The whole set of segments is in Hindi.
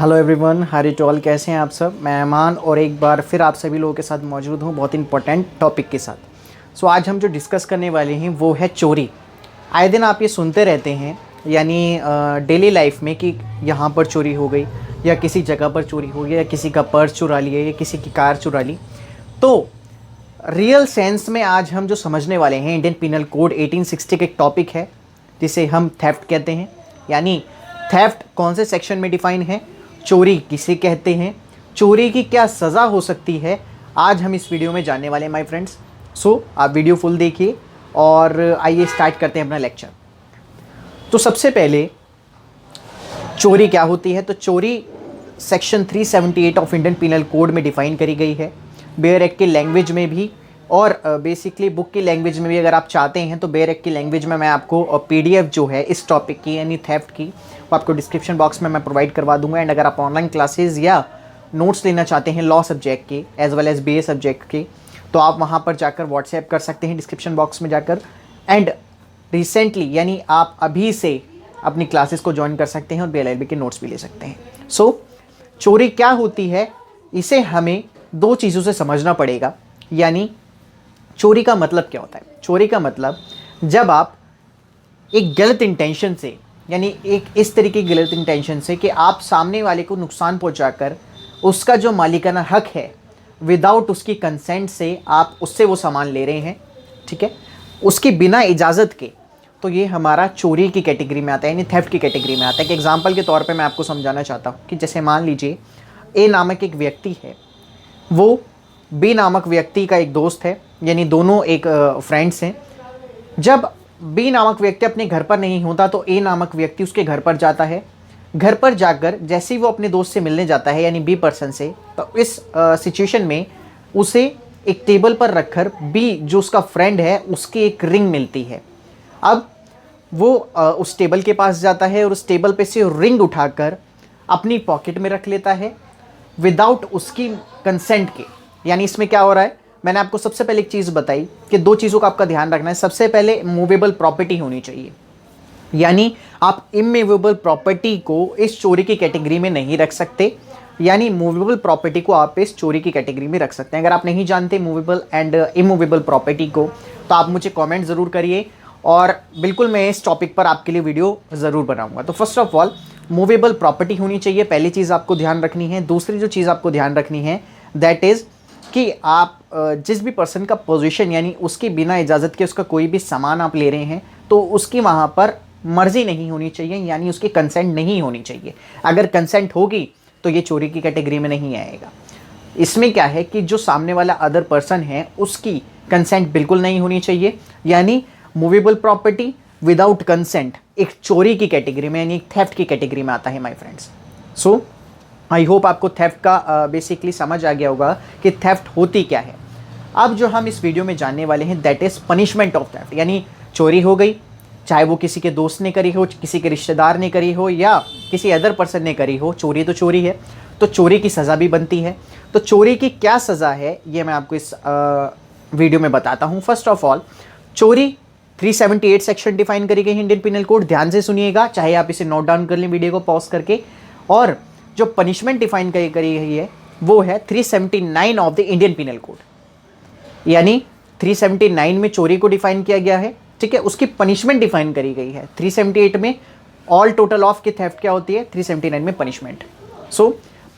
हेलो एवरीवन, हारी टॉल। कैसे हैं आप सब? मैं अमान और एक बार फिर आप सभी लोगों के साथ मौजूद हूं बहुत इंपॉर्टेंट टॉपिक के साथ। सो आज हम जो डिस्कस करने वाले हैं वो है चोरी। आए दिन आप ये सुनते रहते हैं, यानी डेली लाइफ में, कि यहाँ पर चोरी हो गई या किसी जगह पर चोरी हो गई या किसी का पर्स चुरा लिया या किसी की कार चुरा ली। तो रियल सेंस में आज हम जो समझने वाले हैं, इंडियन पिनल कोड 1860 का एक टॉपिक है जिसे हम थेफ्ट कहते हैं। यानी थेफ्ट कौन से सेक्शन में डिफाइन है, चोरी किसे कहते हैं, चोरी की क्या सज़ा हो सकती है, आज हम इस वीडियो में जानने वाले हैं माय फ्रेंड्स। सो आप वीडियो फुल देखिए और आइए स्टार्ट करते हैं अपना लेक्चर। तो सबसे पहले चोरी क्या होती है, तो चोरी section 378 of Indian penal code में डिफाइन करी गई है, बेयर एक्ट की लैंग्वेज में भी और बेसिकली बुक की लैंग्वेज में भी। अगर आप चाहते हैं तो बेयर एक्ट की लैंग्वेज में मैं आपको पीडीएफ जो है इस टॉपिक की यानी थेफ्ट की, वो आपको डिस्क्रिप्शन बॉक्स में मैं प्रोवाइड करवा दूंगा। एंड अगर आप ऑनलाइन क्लासेस या नोट्स लेना चाहते हैं लॉ सब्जेक्ट के as well as BA subject के, तो आप वहाँ पर जाकर व्हाट्सएप कर सकते हैं डिस्क्रिप्शन बॉक्स में जाकर। एंड रिसेंटली यानी आप अभी से अपनी क्लासेस को ज्वाइन कर सकते हैं और बीएलएलबी के नोट्स भी ले सकते हैं। सो चोरी क्या होती है, इसे हमें दो चीज़ों से समझना पड़ेगा। यानी चोरी का मतलब क्या होता है? चोरी का मतलब जब आप एक गलत इंटेंशन से, यानी एक इस तरीके की गलत इंटेंशन से कि आप सामने वाले को नुकसान पहुंचाकर उसका जो मालिकाना हक है विदाउट उसकी कंसेंट से आप उससे वो सामान ले रहे हैं, ठीक है, उसकी बिना इजाज़त के, तो ये हमारा चोरी की कैटेगरी में आता है, यानी थेफ्ट की कैटेगरी में आता है। कि एग्जांपल के तौर पे मैं आपको समझाना चाहता हूँ कि जैसे मान लीजिए ए नामक एक व्यक्ति है, वो बी नामक व्यक्ति का एक दोस्त है, यानी दोनों एक फ्रेंड्स हैं। जब बी नामक व्यक्ति अपने घर पर नहीं होता तो ए नामक व्यक्ति उसके घर पर जाता है। घर पर जाकर जैसे ही वो अपने दोस्त से मिलने जाता है, यानी बी पर्सन से, तो इस सिचुएशन में उसे एक टेबल पर रखकर बी जो उसका फ्रेंड है उसकी एक रिंग मिलती है। अब वो उस टेबल के पास जाता है और उस टेबल पे से रिंग उठाकर अपनी पॉकेट में रख लेता है विदाउट उसकी कंसेंट के। यानी इसमें क्या हो रहा है, मैंने आपको सबसे पहले एक चीज़ बताई कि दो चीज़ों का आपका ध्यान रखना है। सबसे पहले मूवेबल प्रॉपर्टी होनी चाहिए, यानी आप इमूवेबल प्रॉपर्टी को इस चोरी की कैटेगरी में नहीं रख सकते, यानी मूवेबल प्रॉपर्टी को आप इस चोरी की कैटेगरी में रख सकते हैं। अगर आप नहीं जानते मूवेबल एंड इमूवेबल प्रॉपर्टी को तो आप मुझे कमेंट ज़रूर करिए और बिल्कुल मैं इस टॉपिक पर आपके लिए वीडियो ज़रूर बनाऊंगा। तो first of all movable property होनी चाहिए, पहली चीज़ आपको ध्यान रखनी है। दूसरी जो चीज़ आपको ध्यान रखनी है दैट इज़ कि आप जिस भी पर्सन का पोजीशन, यानी उसकी बिना इजाज़त के उसका कोई भी सामान आप ले रहे हैं तो उसकी वहाँ पर मर्ज़ी नहीं होनी चाहिए, यानी उसकी कंसेंट नहीं होनी चाहिए। अगर कंसेंट होगी तो ये चोरी की कैटेगरी में नहीं आएगा। इसमें क्या है कि जो सामने वाला अदर पर्सन है उसकी कंसेंट बिल्कुल नहीं होनी चाहिए, यानी मूवेबल प्रॉपर्टी विदाउट कंसेंट एक चोरी की कैटेगरी में, यानी थेफ्ट की कैटेगरी में आता है my friends. So I hope आपको थेफ्ट का बेसिकली समझ आ गया होगा कि थेफ्ट होती क्या है। अब जो हम इस वीडियो में जानने वाले हैं that is punishment of theft. यानी चोरी हो गई, चाहे वो किसी के दोस्त ने करी हो, किसी के रिश्तेदार ने करी हो या किसी अदर पर्सन ने करी हो, चोरी तो चोरी है, तो चोरी की सज़ा भी बनती है। तो चोरी की क्या सज़ा है ये मैं आपको इस वीडियो में बताता हूँ। फर्स्ट ऑफ ऑल चोरी 378 सेक्शन डिफाइन करी गई है इंडियन पिनल कोड। ध्यान से सुनिएगा, चाहे आप इसे नोट डाउन कर लें वीडियो को पॉज करके। और जो पनिशमेंट डिफाइन करी गई है वो है 379 of the Indian penal code, यानी 379 में चोरी को डिफाइन किया गया है, ठीक है, उसकी पनिशमेंट डिफाइन करी गई है। 378 में ऑल टोटल ऑफ की थेफ्ट क्या होती है, 379 में पनिशमेंट। सो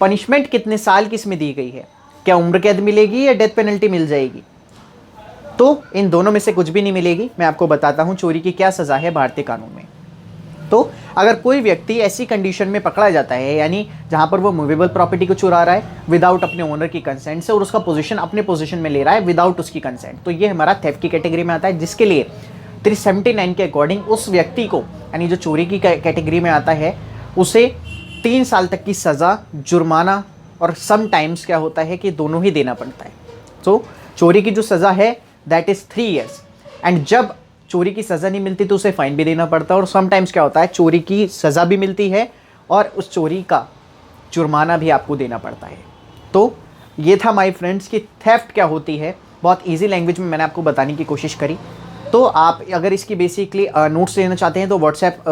पनिशमेंट कितने साल की इसमें दी गई है, क्या उम्र कैद मिलेगी या डेथ पेनल्टी मिल जाएगी? तो इन दोनों में से कुछ भी नहीं मिलेगी। मैं आपको बताता हूं चोरी की क्या सज़ा है भारतीय कानून में। तो अगर कोई व्यक्ति ऐसी कंडीशन में पकड़ा जाता है, यानी जहां पर वो मूवेबल प्रॉपर्टी को चुरा रहा है विदाउट अपने ओनर की कंसेंट से और उसका पोजीशन अपने पोजीशन में ले रहा है विदाउट उसकी कंसेंट, तो ये हमारा थेफ्ट की कैटेगरी में आता है, जिसके लिए 379 के अकॉर्डिंग उस व्यक्ति को, यानी जो चोरी की कैटेगरी में आता है, उसे 3 साल तक की सज़ा, जुर्माना और समटाइम्स क्या होता है कि दोनों ही देना पड़ता है। तो चोरी की जो सज़ा है दैट इज़ 3 ईयर्स। एंड जब चोरी की सज़ा नहीं मिलती तो उसे फाइन भी देना पड़ता है, और समटाइम्स क्या होता है चोरी की सज़ा भी मिलती है और उस चोरी का जुर्माना भी आपको देना पड़ता है। तो ये था माय फ्रेंड्स कि थेफ्ट क्या होती है। बहुत इजी लैंग्वेज में मैंने आपको बताने की कोशिश करी। तो आप अगर इसकी बेसिकली नोट्स लेना चाहते हैं तो व्हाट्सएप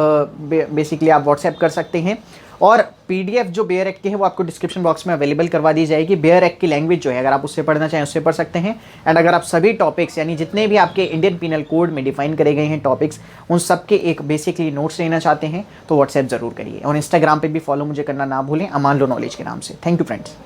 बेसिकली आप व्हाट्सएप कर सकते हैं और PDF जो बेयर एक्ट की है वो आपको डिस्क्रिप्शन बॉक्स में अवेलेबल करवा दी जाएगी। बेयर एक्ट की लैंग्वेज जो है अगर आप उससे पढ़ना चाहें उससे पढ़ सकते हैं। एंड अगर आप सभी टॉपिक्स यानी जितने भी आपके इंडियन पिनल कोड में डिफाइन करे गए हैं टॉपिक्स, उन सब के एक बेसिकली नोट्स लेना चाहते हैं तो व्हाट्सएप जरूर करिए। और इंस्टाग्राम पे भी फॉलो मुझे करना ना भूलें, अमान लो नॉलेज के नाम से। Thank you friends.